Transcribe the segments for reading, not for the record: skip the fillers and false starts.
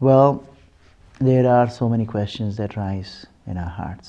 Well, there are so many questions that rise in our hearts.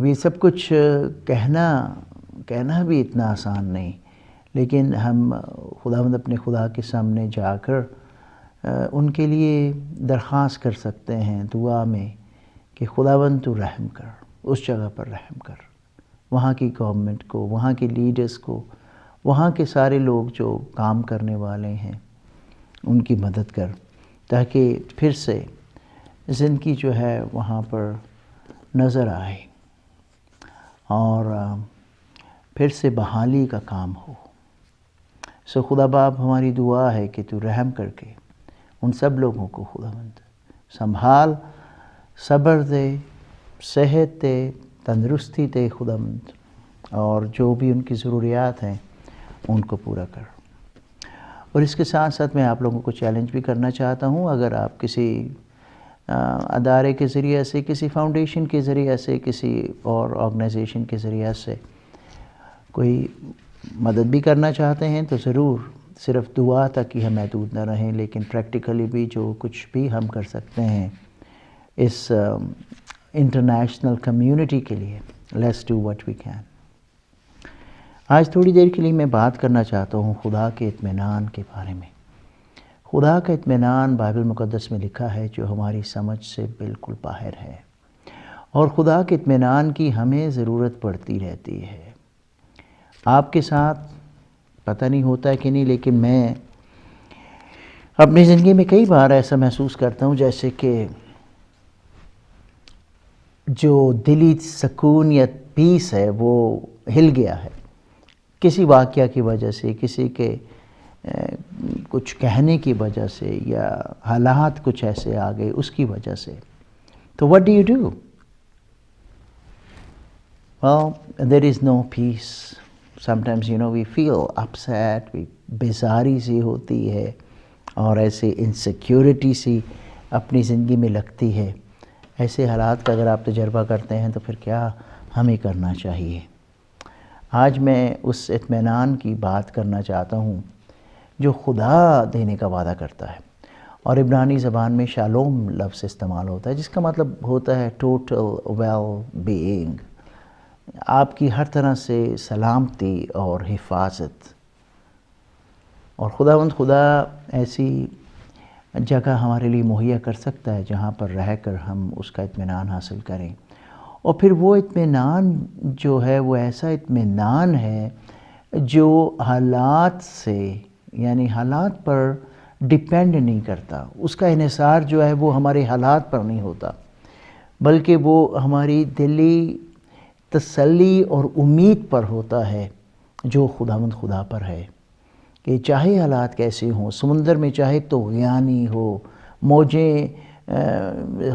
یہ سب کچھ کہنا بھی اتنا آسان نہیں، لیکن ہم خداوند اپنے خدا کے سامنے جا کر ان کے لیے درخواست کر سکتے ہیں دعا میں کہ خداوند تو رحم کر، اس جگہ پر رحم کر، وہاں کی گورنمنٹ کو، وہاں کے لیڈرز کو، وہاں کے سارے لوگ جو کام کرنے والے ہیں ان کی مدد کر، تاکہ پھر سے زندگی جو ہے وہاں پر نظر آئے اور پھر سے بحالی کا کام ہو۔ سو خدا باپ ہماری دعا ہے کہ تو رحم کر کے ان سب لوگوں کو خداوند سنبھال، صبر دے، صحت دے، تندرستی دے خداوند، اور جو بھی ان کی ضروریات ہیں ان کو پورا کر۔ اور اس کے ساتھ ساتھ میں آپ لوگوں کو چیلنج بھی کرنا چاہتا ہوں، اگر آپ کسی ادارے کے ذریعے سے، کسی فاؤنڈیشن کے ذریعے سے، کسی اور آرگنائزیشن کے ذریعے سے کوئی مدد بھی کرنا چاہتے ہیں تو ضرور صرف دعا تک ہی ہم محدود نہ رہیں، لیکن پریکٹیکلی بھی جو کچھ بھی ہم کر سکتے ہیں اس انٹرنیشنل کمیونٹی کے لیے، let's do what we can. آج تھوڑی دیر کے لیے میں بات کرنا چاہتا ہوں خدا کے اطمینان کے بارے میں۔ خدا کا اطمینان بائبل مقدس میں لکھا ہے جو ہماری سمجھ سے بالکل باہر ہے، اور خدا کے اطمینان کی ہمیں ضرورت پڑتی رہتی ہے۔ آپ کے ساتھ پتہ نہیں ہوتا ہے کہ نہیں، لیکن میں اپنی زندگی میں کئی بار ایسا محسوس کرتا ہوں جیسے کہ جو دلی سکون یا پیس ہے وہ ہل گیا ہے، کسی واقعہ کی وجہ سے، کسی کے کچھ کہنے کی وجہ سے، یا حالات کچھ ایسے آ گئے اس کی وجہ سے۔ تو what do you do? Well, there is no peace. Sometimes we feel upset, بیزاری سی ہوتی ہے اور ایسے انسیکیورٹی سی اپنی زندگی میں لگتی ہے۔ ایسے حالات کا اگر آپ تجربہ کرتے ہیں تو پھر کیا ہمیں کرنا چاہیے؟ آج میں اس اطمینان کی بات کرنا چاہتا ہوں جو خدا دینے کا وعدہ کرتا ہے، اور عبرانی زبان میں شالوم لفظ استعمال ہوتا ہے جس کا مطلب ہوتا ہے ٹوٹل ویل بینگ، آپ کی ہر طرح سے سلامتی اور حفاظت۔ اور خدا ایسی جگہ ہمارے لیے مہیا کر سکتا ہے جہاں پر رہ کر ہم اس کا اطمینان حاصل کریں، اور پھر وہ اطمینان جو ہے وہ ایسا اطمینان ہے جو حالات سے، یعنی حالات پر ڈیپینڈ نہیں کرتا، اس کا انحصار جو ہے وہ ہمارے حالات پر نہیں ہوتا، بلکہ وہ ہماری دلی تسلی اور امید پر ہوتا ہے جو خداوند خدا پر ہے، کہ چاہے حالات کیسے ہوں، سمندر میں چاہے طغیانی ہو، موجیں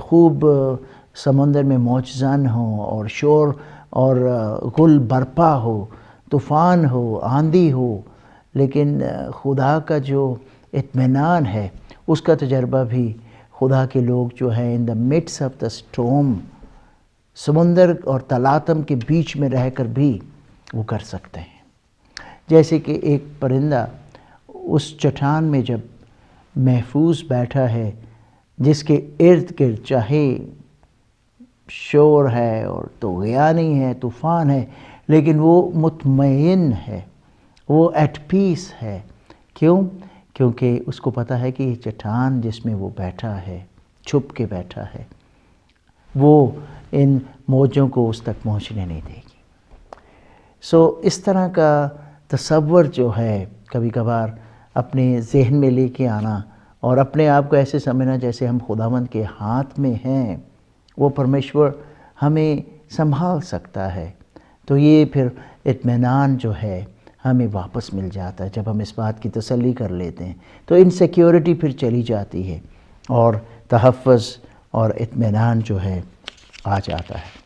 خوب سمندر میں موجزن ہوں اور شور اور غل برپا ہو، طوفان ہو، آندھی ہو، لیکن خدا کا جو اطمینان ہے اس کا تجربہ بھی خدا کے لوگ جو ہیں ان دا midst آف دا storm، سمندر اور تلاطم کے بیچ میں رہ کر بھی وہ کر سکتے ہیں۔ جیسے کہ ایک پرندہ اس چٹان میں جب محفوظ بیٹھا ہے جس کے ارد گرد چاہے شور ہے اور طغیانی ہے، طوفان ہے، لیکن وہ مطمئن ہے، وہ ایٹ پیس ہے۔ کیوں؟ کیونکہ اس کو پتہ ہے کہ یہ چٹان جس میں وہ بیٹھا ہے، چھپ کے بیٹھا ہے، وہ ان موجوں کو اس تک پہنچنے نہیں دے گی۔ سو اس طرح کا تصور جو ہے کبھی کبھار اپنے ذہن میں لے کے آنا اور اپنے آپ کو ایسے سمجھنا جیسے ہم خداوند کے ہاتھ میں ہیں، وہ پرمیشور ہمیں سنبھال سکتا ہے، تو یہ پھر اطمینان جو ہے ہمیں واپس مل جاتا ہے جب ہم اس بات کی تسلی کر لیتے ہیں، تو انسیکیورٹی پھر چلی جاتی ہے اور تحفظ اور اطمینان جو ہے آ جاتا ہے۔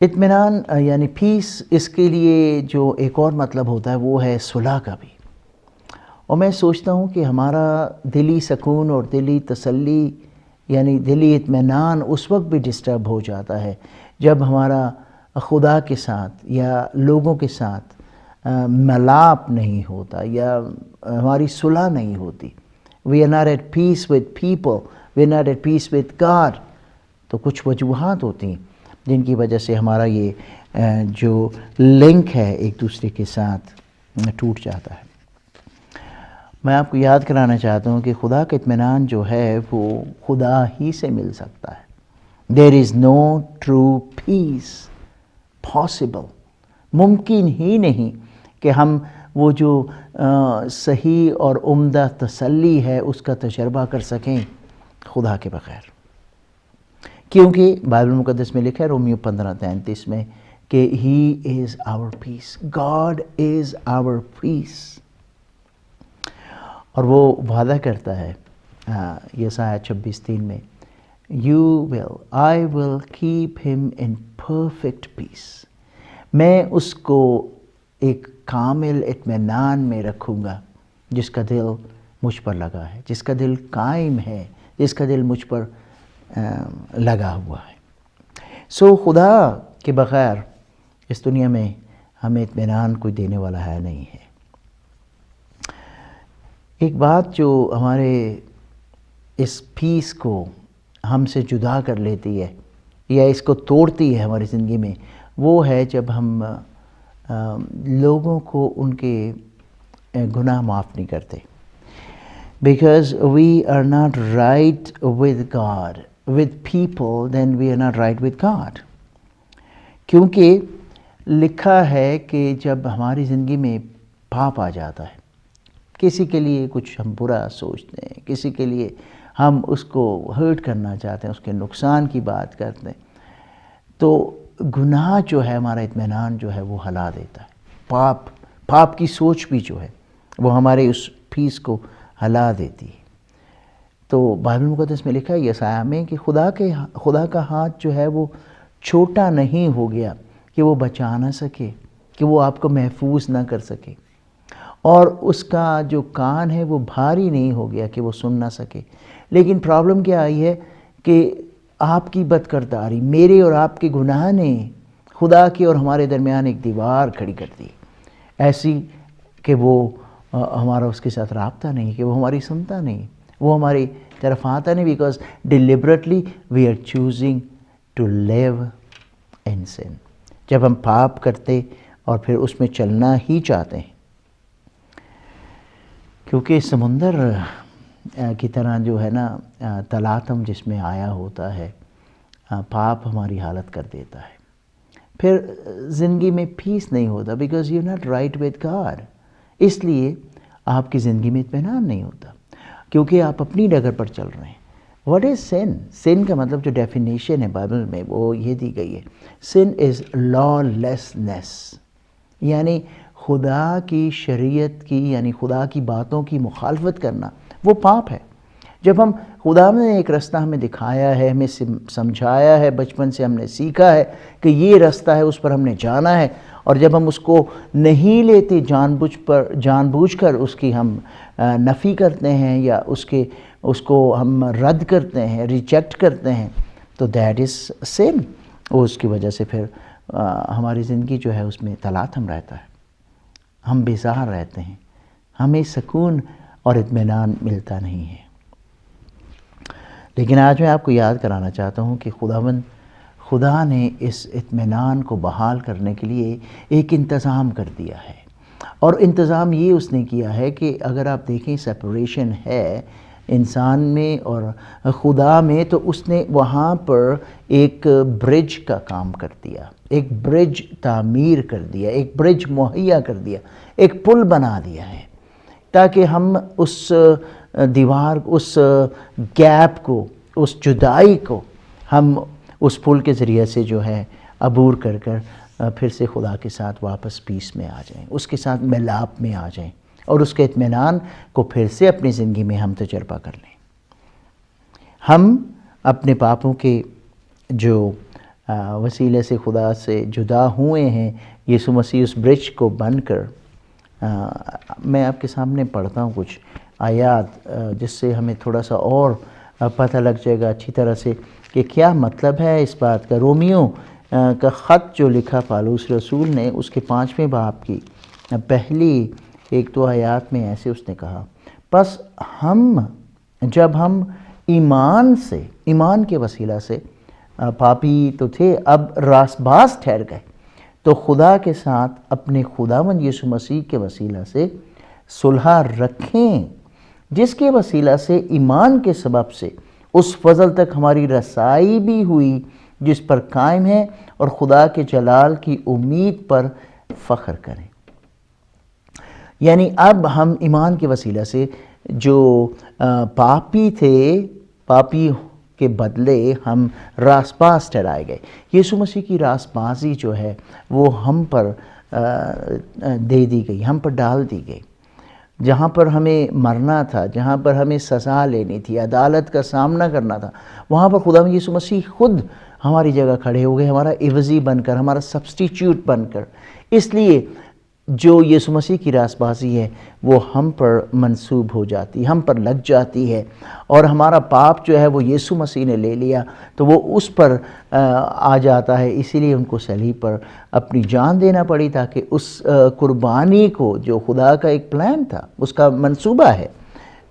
اطمینان یعنی پیس، اس کے لیے جو ایک اور مطلب ہوتا ہے وہ ہے صلح کا بھی، اور میں سوچتا ہوں کہ ہمارا دلی سکون اور دلی تسلی یعنی دلی اطمینان اس وقت بھی ڈسٹرب ہو جاتا ہے جب ہمارا خدا کے ساتھ یا لوگوں کے ساتھ ملاپ نہیں ہوتا یا ہماری صلح نہیں ہوتی۔ We are not at peace with people, we are not at peace with God۔ تو کچھ وجوہات ہوتی ہیں جن کی وجہ سے ہمارا یہ جو لنک ہے ایک دوسرے کے ساتھ ٹوٹ جاتا ہے۔ میں آپ کو یاد کرانا چاہتا ہوں کہ خدا کا اطمینان جو ہے وہ خدا ہی سے مل سکتا ہے۔ There is no true peace possible. ممکن ہی نہیں کہ ہم وہ جو صحیح اور عمدہ تسلی ہے اس کا تجربہ کر سکیں خدا کے بغیر، کیونکہ بائبل مقدس میں لکھا ہے رومیو 15:33 میں کہ He is our peace. God is our peace. اور وہ وعدہ کرتا ہے یسایہ 26:3 میں I will keep him in perfect peace. میں اس کو ایک کامل اطمینان میں رکھوں گا جس کا دل مجھ پر لگا ہے، جس کا دل قائم ہے، جس کا دل مجھ پر لگا ہوا ہے۔ خدا کے بغیر اس دنیا میں ہمیں اطمینان کوئی دینے والا ہے نہیں ہے۔ ایک بات جو ہمارے اس پیس کو ہم سے جدا کر لیتی ہے یا اس کو توڑتی ہے ہماری زندگی میں، وہ ہے جب ہم لوگوں کو ان کے گناہ معاف نہیں کرتے۔ Because we are not right with God, with people, then we are not right with God. کیونکہ لکھا ہے کہ جب ہماری زندگی میں پاپ آ جاتا ہے، کسی کے لیے کچھ ہم برا سوچتے ہیں، کسی کے لیے ہم اس کو ہرٹ کرنا چاہتے ہیں، اس کے نقصان کی بات کرتے ہیں، تو گناہ جو ہے ہمارا اطمینان جو ہے وہ ہلا دیتا ہے۔ پاپ کی سوچ بھی جو ہے وہ ہمارے اس پیس کو ہلا دیتی ہے۔ تو بائبل مقدس میں لکھا ہے یسایہ میں کہ خدا کا ہاتھ جو ہے وہ چھوٹا نہیں ہو گیا کہ وہ بچا نہ سکے، کہ وہ آپ کو محفوظ نہ کر سکے، اور اس کا جو کان ہے وہ بھاری نہیں ہو گیا کہ وہ سن نہ سکے۔ لیکن پرابلم کیا آئی ہے کہ آپ کی بد کرداری، میرے اور آپ کے گناہ نے خدا کے اور ہمارے درمیان ایک دیوار کھڑی کر دی، ایسی کہ وہ ہمارا اس کے ساتھ رابطہ نہیں، کہ وہ ہماری سنتا نہیں، وہ ہماری طرف آتا نہیں، because deliberately we are choosing to live in sin. جب ہم پاپ کرتے اور پھر اس میں چلنا ہی چاہتے ہیں، کیونکہ سمندر کی طرح جو ہے نا تلاطم جس میں آیا ہوتا ہے، پاپ ہماری حالت کر دیتا ہے، پھر زندگی میں پیس نہیں ہوتا، because you not right with God. اس لیے آپ کی زندگی میں اطمینان نہیں ہوتا، کیونکہ آپ اپنی ڈگر پر چل رہے ہیں۔ واٹ از سن؟ سن کا مطلب جو ڈیفینیشن ہے بائبل میں وہ یہ دی گئی ہے، سن از لا لیسنس، یعنی خدا کی شریعت کی، یعنی خدا کی باتوں کی مخالفت کرنا، وہ پاپ ہے۔ جب ہم خدا نے ایک رستہ ہمیں دکھایا ہے، ہمیں سمجھایا ہے، بچپن سے ہم نے سیکھا ہے کہ یہ رستہ ہے، اس پر ہم نے جانا ہے، اور جب ہم اس کو نہیں لیتے، جان بوجھ کر اس کی ہم نفی کرتے ہیں یا اس کو ہم رد کرتے ہیں، ریجیکٹ کرتے ہیں، تو دیٹ از سن۔ اور اس کی وجہ سے پھر ہماری زندگی جو ہے اس میں تلاطم رہتا ہے، ہم بیزار رہتے ہیں، ہمیں سکون اور اطمینان ملتا نہیں ہے۔ لیکن آج میں آپ کو یاد کرانا چاہتا ہوں کہ خدا نے اس اطمینان کو بحال کرنے کے لیے ایک انتظام کر دیا ہے، اور انتظام یہ اس نے کیا ہے کہ اگر آپ دیکھیں سپریشن ہے انسان میں اور خدا میں، تو اس نے وہاں پر ایک برج کا کام کر دیا، ایک برج تعمیر کر دیا، ایک برج مہیا کر دیا، ایک پل بنا دیا ہے، تاکہ ہم اس دیوار، اس گیپ کو، اس جدائی کو ہم اس پل کے ذریعے سے جو ہے عبور کر پھر سے خدا کے ساتھ واپس پیس میں آ جائیں، اس کے ساتھ ملاپ میں آ جائیں، اور اس کے اطمینان کو پھر سے اپنی زندگی میں ہم تجربہ کر لیں۔ ہم اپنے پاپوں کے جو وسیلے سے خدا سے جدا ہوئے ہیں، یسوع مسیح اس برج کو بن کر، میں آپ کے سامنے پڑھتا ہوں کچھ آیات جس سے ہمیں تھوڑا سا اور پتہ لگ جائے گا اچھی طرح سے کہ کیا مطلب ہے اس بات کا۔ رومیو کا خط جو لکھا پالوس رسول نے، اس کے 5ویں باب کی پہلی 1-2 آیات میں ایسے اس نے کہا، پس جب ہم ایمان کے وسیلہ سے پاپی تو تھے، اب راست باز ٹھہر گئے، تو خدا کے ساتھ اپنے خداوند یسوع مسیح کے وسیلہ سے صلح رکھیں، جس کے وسیلہ سے ایمان کے سبب سے اس فضل تک ہماری رسائی بھی ہوئی جس پر قائم ہے، اور خدا کے جلال کی امید پر فخر کریں۔ یعنی اب ہم ایمان کے وسیلہ سے جو پاپی تھے، پاپی کے بدلے ہم راست باز ٹھہرائے گئے۔ یسوع مسیح کی راست بازی جو ہے وہ ہم پر دے دی گئی، ہم پر ڈال دی گئی۔ جہاں پر ہمیں مرنا تھا، جہاں پر ہمیں سزا لینی تھی، عدالت کا سامنا کرنا تھا، وہاں پر خدا یسوع مسیح خود ہماری جگہ کھڑے ہو گئے، ہمارا عوضی بن کر، ہمارا سبسٹیچیوٹ بن کر۔ اس لیے جو یسوع مسیح کی راست بازی ہے وہ ہم پر منسوب ہو جاتی، ہم پر لگ جاتی ہے، اور ہمارا پاپ جو ہے وہ یسوع مسیح نے لے لیا تو وہ اس پر آ جاتا ہے۔ اسی لیے ان کو صلیب پر اپنی جان دینا پڑی، تاکہ اس قربانی کو، جو خدا کا ایک پلان تھا، اس کا منصوبہ ہے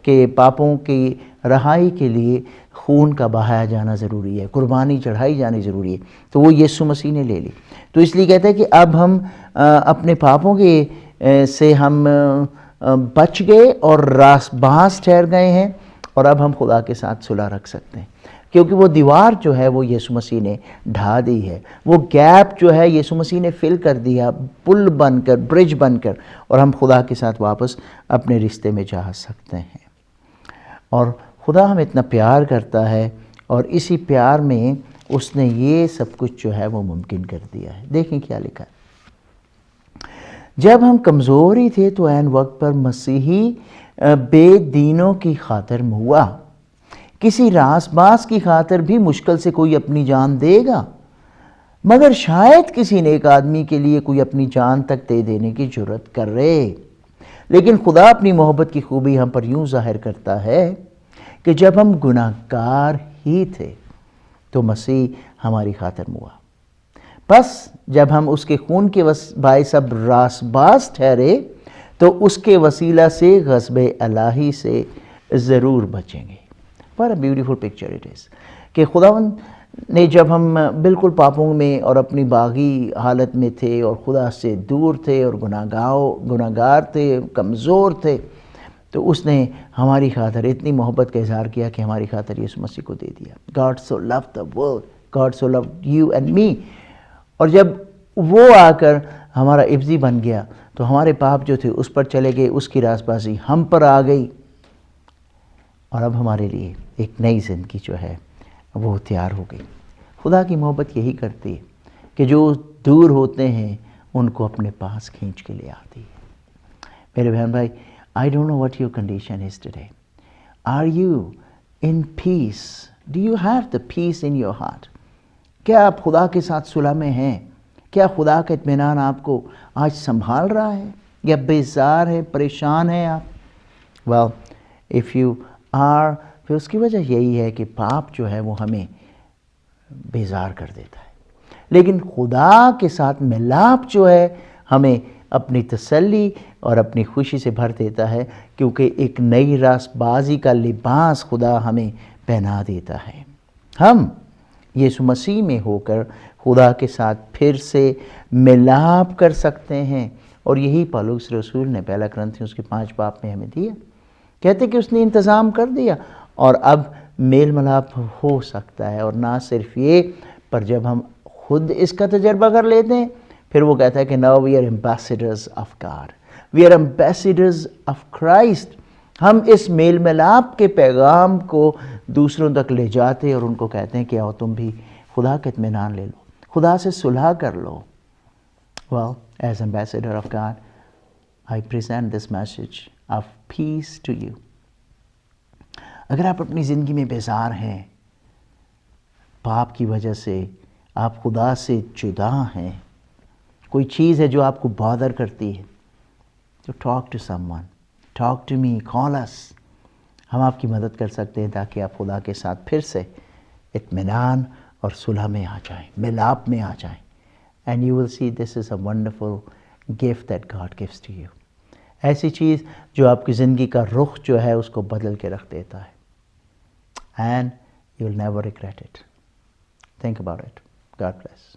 کہ پاپوں کی رہائی کے لیے خون کا بہایا جانا ضروری ہے، قربانی چڑھائی جانی ضروری ہے، تو وہ یسوع مسیح نے لے لی۔ تو اس لیے کہتے ہیں کہ اب ہم اپنے پاپوں کے سے ہم بچ گئے اور راست باز ٹھہر گئے ہیں، اور اب ہم خدا کے ساتھ صلح رکھ سکتے ہیں، کیونکہ وہ دیوار جو ہے وہ یسوع مسیح نے ڈھا دی ہے، وہ گیپ جو ہے یسوع مسیح نے فل کر دیا، پل بن کر، برج بن کر، اور ہم خدا کے ساتھ واپس اپنے رشتے میں جا سکتے ہیں۔ اور خدا ہمیں اتنا پیار کرتا ہے، اور اسی پیار میں اس نے یہ سب کچھ جو ہے وہ ممکن کر دیا ہے۔ دیکھیں کیا لکھا ہے، جب ہم کمزور ہی تھے تو عین وقت پر مسیحی بے دینوں کی خاطر ہوا۔ کسی راست باز کی خاطر بھی مشکل سے کوئی اپنی جان دے گا، مگر شاید کسی نیک آدمی کے لیے کوئی اپنی جان تک دے دینے کی جرت کرے۔ لیکن خدا اپنی محبت کی خوبی ہم پر یوں ظاہر کرتا ہے کہ جب ہم گناہ گار ہی تھے تو مسیح ہماری خاطر ہوا۔ بس جب ہم اس کے خون کے باعث اب راست باز ٹھہرے تو اس کے وسیلہ سے غضب الہی سے ضرور بچیں گے۔ What a beautiful picture it is کہ خداوند نے جب ہم بالکل پاپوں میں اور اپنی باغی حالت میں تھے اور خدا سے دور تھے اور گناہ گار تھے، کمزور تھے، تو اس نے ہماری خاطر اتنی محبت کا اظہار کیا کہ ہماری خاطر یسوع مسیح کو دے دیا۔ God so loved the world, God so loved you and me۔ اور جب وہ آ کر ہمارا عوضی بن گیا تو ہمارے پاپ جو تھے اس پر چلے گئے، اس کی راست بازی ہم پر آ گئی، اور اب ہمارے لیے ایک نئی زندگی جو ہے وہ تیار ہو گئی۔ خدا کی محبت یہی کرتی ہے کہ جو دور ہوتے ہیں ان کو اپنے پاس کھینچ کے لے آتی ہے۔ میرے بہن بھائی، I don't know what your condition is today. Are you in peace? Do you have the peace in your heart? کیا آپ خدا کے ساتھ صلح میں ہیں؟ کیا خدا کا اطمینان آپ کو آج سنبھال رہا ہے، یا بیزار ہے، پریشان ہیں آپ؟ Well, if you are، پھر اس کی وجہ یہی ہے کہ پاپ جو ہے وہ ہمیں بیزار کر دیتا ہے، لیکن خدا کے ساتھ ملاپ جو ہے ہمیں اپنی تسلی اور اپنی خوشی سے بھر دیتا ہے، کیونکہ ایک نئی راست بازی کا لباس خدا ہمیں پہنا دیتا ہے۔ ہم یسوع مسیح میں ہو کر خدا کے ساتھ پھر سے ملاپ کر سکتے ہیں، اور یہی پالوس رسول نے پہلا کرنتھیوں کے 5 باب میں ہمیں دیا۔ کہتے کہ اس نے انتظام کر دیا، اور اب میل ملاپ ہو سکتا ہے، اور نہ صرف یہ، پر جب ہم خود اس کا تجربہ کر لیتے ہیں، پھر وہ کہتا ہے کہ now we are ambassadors of God, we are ambassadors of Christ۔ ہم اس میل ملاپ کے پیغام کو دوسروں تک لے جاتے اور ان کو کہتے ہیں کہ آؤ تم بھی خدا کا اطمینان لے لو، خدا سے صلح کر لو۔ Well, as ambassador of God, I present this message of peace to you۔ اگر آپ اپنی زندگی میں بیزار ہیں، پاپ کی وجہ سے آپ خدا سے جدا ہیں، کوئی چیز ہے جو آپ کو بادر کرتی ہے، تو talk to someone, talk to me, call us۔ ہم آپ کی مدد کر سکتے ہیں تاکہ آپ خدا کے ساتھ پھر سے اطمینان اور صلح میں آ جائیں، ملاپ میں آ جائیں۔ And you will see this is a wonderful gift that God gives to you۔ ایسی چیز جو آپ کی زندگی کا رخ جو ہے اس کو بدل کے رکھ دیتا ہے۔ And you will never regret it۔ Think about it. God bless.